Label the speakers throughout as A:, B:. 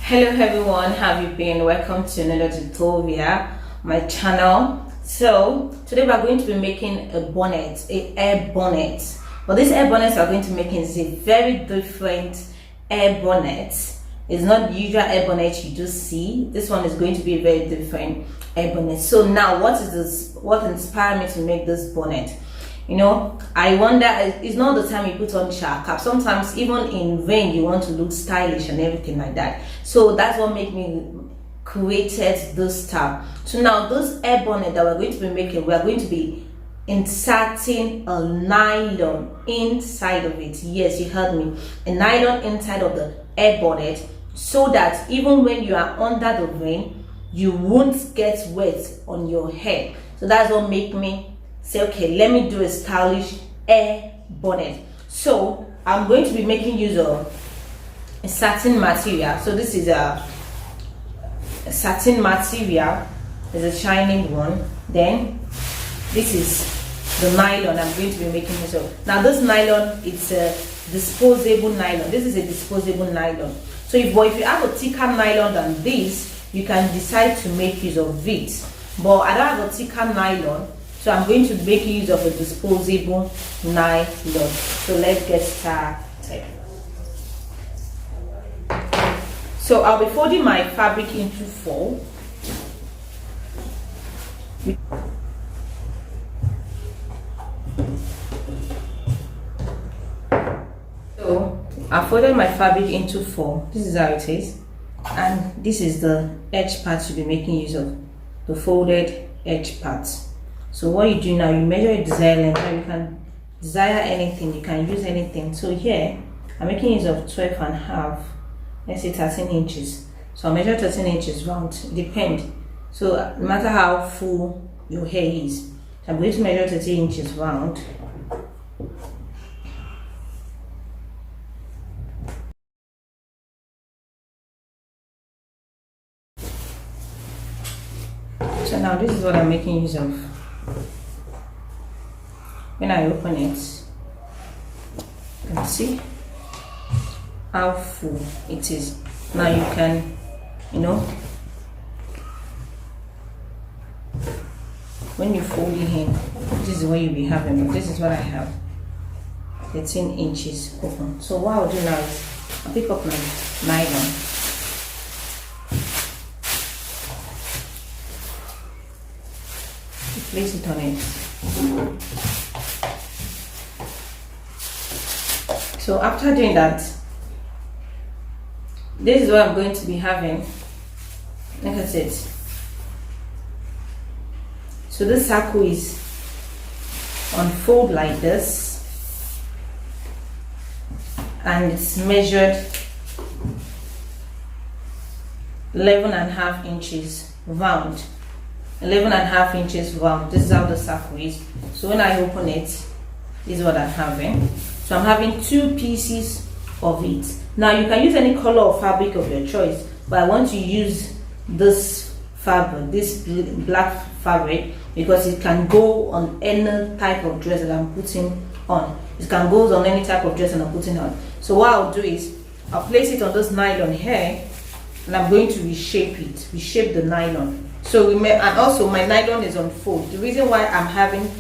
A: Hello everyone, how have you been? Welcome to another tutorial, my channel. So today we are going to be making a bonnet, a hair bonnet. But this hair bonnet we are going to make is a very different hair bonnet. It's not the usual hair bonnet you do see. This one is going to be a very different hair bonnet. So now what is this? What inspired me to make this bonnet? You know, I wonder, it's not the time you put on shower cap. Sometimes even in vain you want to look stylish and everything like that. So that's what made me created this style. So now this hair bonnet that we're going to be making, we're going to be inserting a nylon inside of it. Yes, you heard me, a nylon inside of the hair bonnet, so that even when you are under the rain you won't get wet on your hair. So that's what made me say, okay, let me do a stylish hair bonnet. So I'm going to be making use of a satin material. So this is a satin material, is a shining one. Then this is the nylon I'm going to be making use of. Now this nylon, it's a disposable nylon. This is a disposable nylon. So if you have a thicker nylon than this, you can decide to make use of it. But I don't have a thicker nylon, so I'm going to make use of a disposable nylon. So let's get started. So I'll be folding my fabric into four. So I folded my fabric into four. This is how it is. And this is the edge part you'll be making use of, the folded edge part. So what you do now, you measure your desired length. You can desire anything, you can use anything. So here I'm making use of 12.5, let's say 13 inches. So I'll measure 13 inches round, depend. So no matter how full your hair is, I'm going to measure 13 inches round. So now this is what I'm making use of. When I open it, you can see how full it is. Now you can, you know, when you fold it in, this is what you'll be having. But this is what I have, 13 inches open. So what I'll do now is I'll pick up my nylon. Place it on it. So after doing that, this is what I'm going to be having. Look at it. So this circle is unfold like this, and it's measured 11.5 inches round. 11.5 inches round. This is how the circle is. So when I open it, this is what I'm having. So I'm having two pieces of it. Now you can use any color of fabric of your choice, but I want to use this fabric, this black fabric, because it can go on any type of dress that I'm putting on. It can go on any type of dress that I'm putting on. So what I'll do is I'll place it on this nylon here, and I'm going to reshape it, reshape the nylon. So and also my nylon is on fold. The reason why I'm having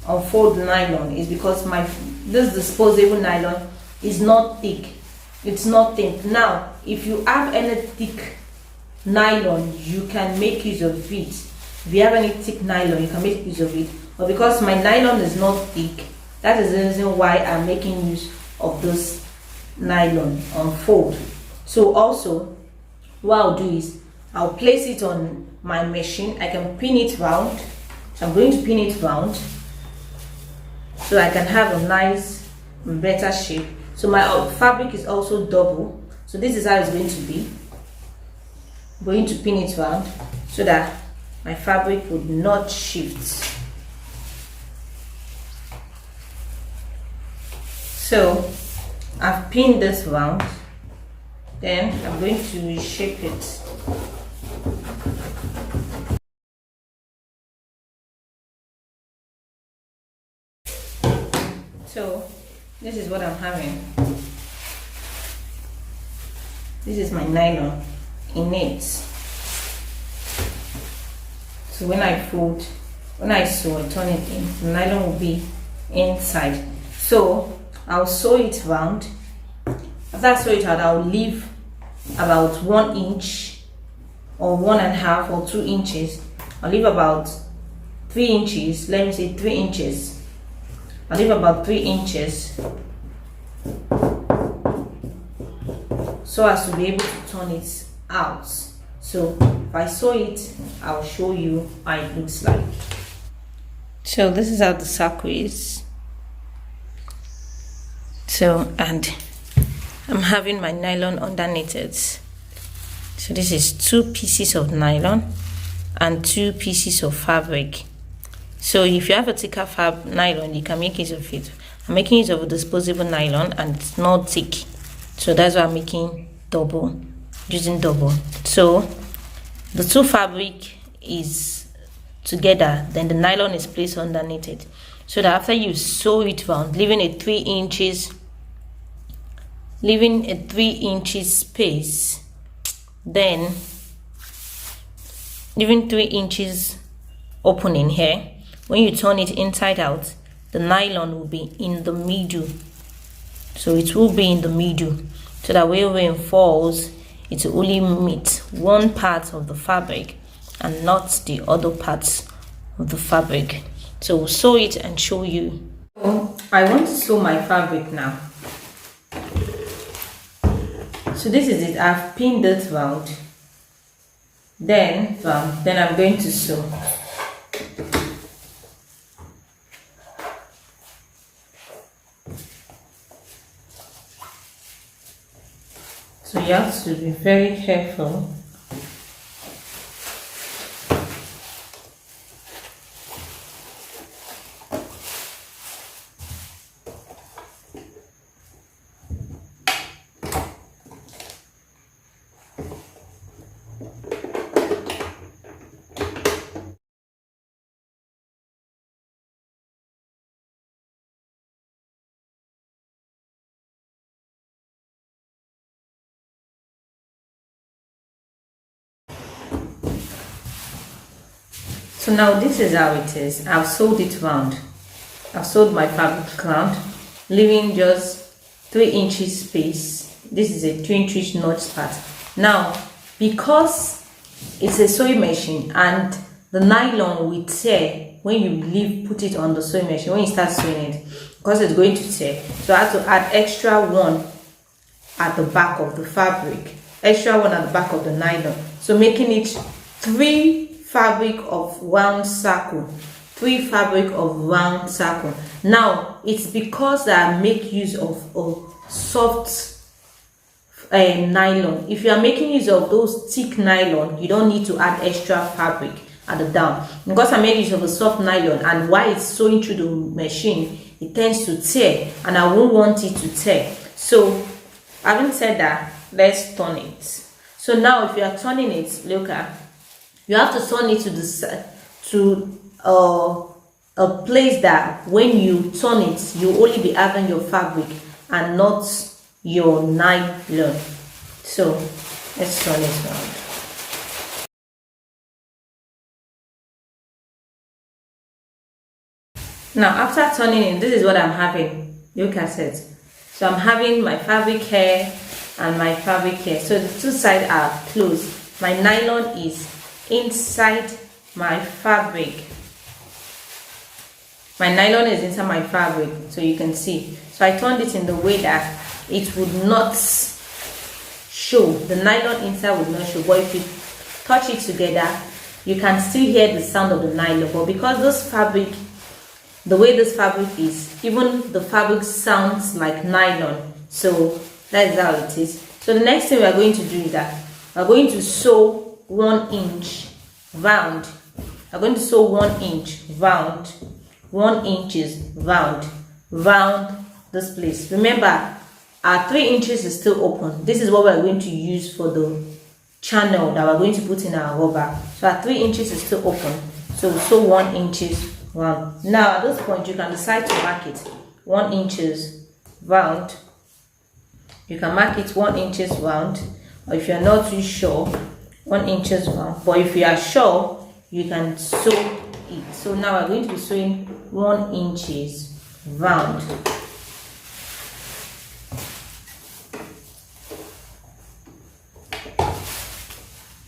A: unfold nylon is because this disposable nylon is not thick. It's not thick. Now if you have any thick nylon, you can make use of it. If you have any thick nylon, you can make use of it. But because my nylon is not thick, that is the reason why I'm making use of this nylon on fold. So also what I'll do is I'll place it on my machine. I can pin it round. So I'm going to pin it round so I can have a nice, better shape. So my fabric is also double. So this is how it's going to be. I'm going to pin it round so that my fabric would not shift. So I've pinned this round. Then I'm going to reshape it. So this is what I'm having. This is my nylon. in it. So when I sew and turn it in, the nylon will be inside. So I'll sew it round. After I sew it out, I'll leave about 1 inch or 1.5 or 2 inches. I'll leave about 3 inches. Let me say 3 inches. I'll leave about 3 inches so as to be able to turn it out. So if I sew it, I'll show you how it looks like. So this is how the circle is. So, and I'm having my nylon underneath it. So this is 2 pieces of nylon and 2 pieces of fabric. So if you have a thicker nylon, you can make use of it. I'm making use of a disposable nylon and it's not thick. So that's why I'm making double, using double. So the 2 fabric is together, then the nylon is placed underneath it. So that after you sew it round, leaving a 3 inches space, then leaving 3 inches opening here. When you turn it inside out, the nylon will be in the middle. So it will be in the middle, so that when rain falls, it will only meet one part of the fabric and not the other parts of the fabric. So we'll sew it and show you. So I want to sew my fabric now. So this is it. I've pinned it round. Then I'm going to sew. So you have to be very careful. So now this is how it is. I've sewed it round. I've sewed my fabric round, leaving just 3 inches space. This is a 2-inch notch part. Now, because it's a sewing machine and the nylon will tear when you put it on the sewing machine, when you start sewing it, because it's going to tear. So I have to add extra one at the back of the fabric, extra one at the back of the nylon. So making it 3 fabric of round circle, 3 fabric of round circle. Now it's because I make use of a soft nylon. If you are making use of those thick nylon, you don't need to add extra fabric at the down. Because I made use of a soft nylon, and while it's sewing through the machine, it tends to tear, and I won't want it to tear. So having said that, let's turn it. So now if you are turning it, look at, you have to turn it to a place that when you turn it, you only be having your fabric and not your nylon. So let's turn it around. Now after turning it, this is what I'm having. Look at it. So I'm having my fabric here and my fabric here. So the 2 sides are closed. My nylon is inside my fabric. My nylon is inside my fabric, so you can see. So I turned it in the way that it would not show. The nylon inside would not show, but if you touch it together, you can still hear the sound of the nylon. But because this fabric, the way this fabric is, even the fabric sounds like nylon. So that's how it is. So the next thing we are going to do is that we're going to sew 1 inch round. I'm going to sew 1 inch round, 1 inches round this place. Remember, our 3 inches is still open. This is what we're going to use for the channel that we're going to put in our rubber. So our 3 inches is still open. So we'll sew 1 inches round. Now at this point, you can decide to mark it 1 inches round. You can mark it 1 inches round. or if you're not too sure, 1 inch round. But if you are sure, you can sew it. So now we're going to be sewing 1 inch round.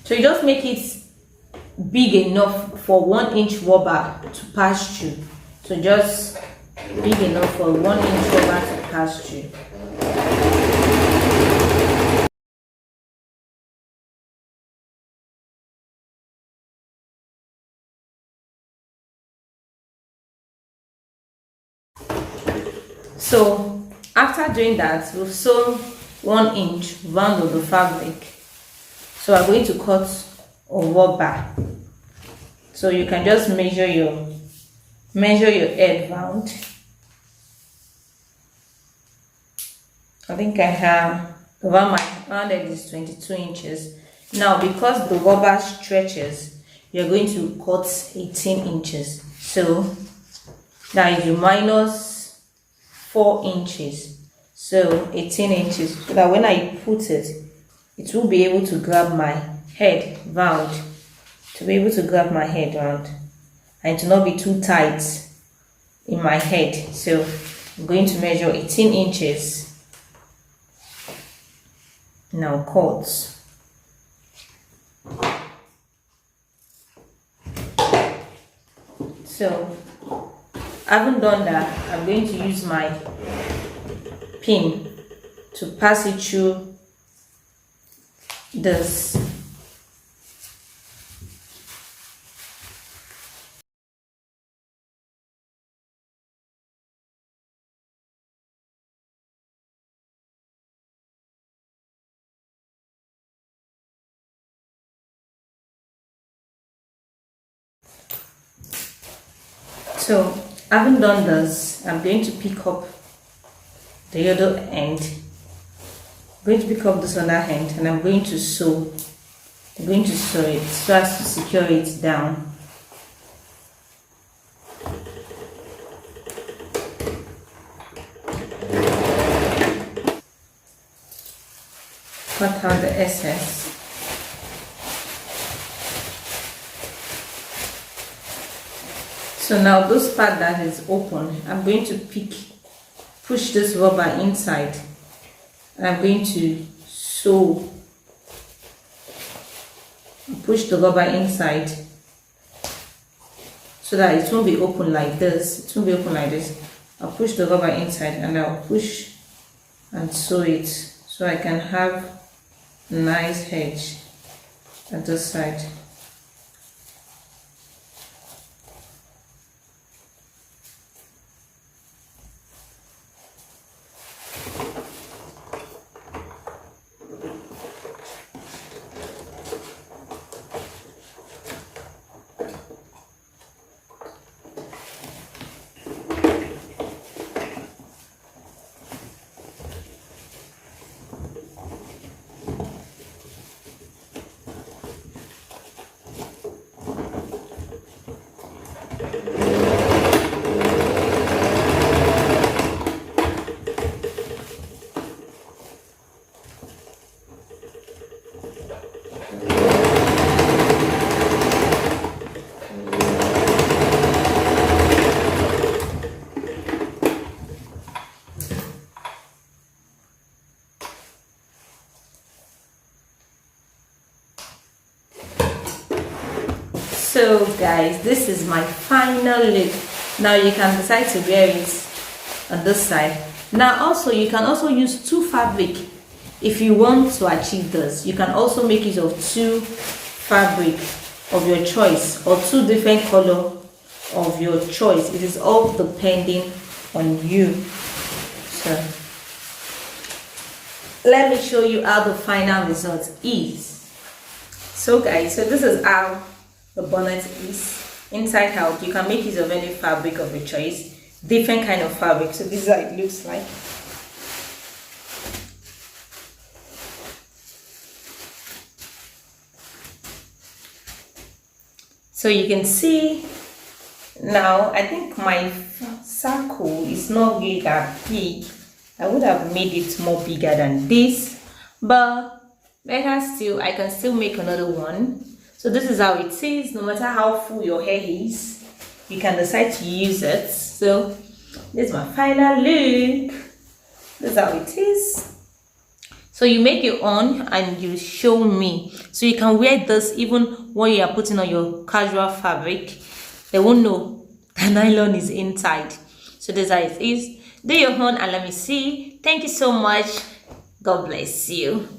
A: So you just make it big enough for 1 inch rubber to pass through. So just big enough for 1 inch rubber to pass through. So after doing that, we've sewn 1 inch round of the fabric. So we're going to cut a rubber. So you can just measure your edge round. I think I have around my round edge is 22 inches. Now because the rubber stretches, you're going to cut 18 inches. So that is you minus 4 inches. So 18 inches. So that when I put it, it will be able to grab my head round. To be able to grab my head round. And to not be too tight in my head. So I'm going to measure 18 inches. Now cut. So having done that, I'm going to use my pin to pass it through this. So having done this, I'm going to pick up the other end. I'm going to pick up this other end and I'm going to sew. I'm going to sew it so as to secure it down. Cut out the excess. So now this part that is open, I'm going to push this rubber inside, and I'm going to sew, push the rubber inside so that it won't be open like this. It won't be open like this. I'll push the rubber inside and I'll push and sew it so I can have a nice edge at this side. So guys, this is my final look. Now you can decide to wear it on this side. Now also you can also use 2 fabric if you want to achieve this. You can also make use of 2 fabric of your choice or 2 different color of your choice. It is all depending on you. So let me show you how the final result is. So guys, so this is how the bonnet is inside out. You can make use of any fabric of your choice, different kind of fabric. So this is how it looks like. So you can see now, I think my circle is not really that big. I would have made it more bigger than this, but better still, I can still make another one. So this is how it is. No matter how full your hair is, you can decide to use it. So this is my final look. This is how it is. So you make your own and you show me. So you can wear this even when you are putting on your casual fabric. They won't know the nylon is inside. So this is how it is. Do your own and let me see. Thank you so much. God bless you.